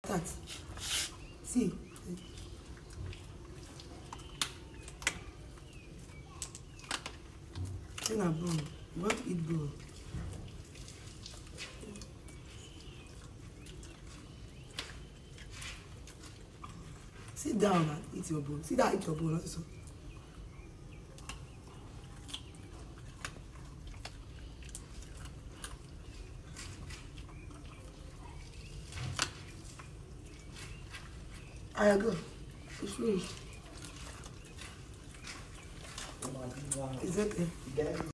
Start. See. Then a bone. You want to eat bone. Sit down and eat your bone. Sit down and eat your bone also. I go. It's finished. It's okay.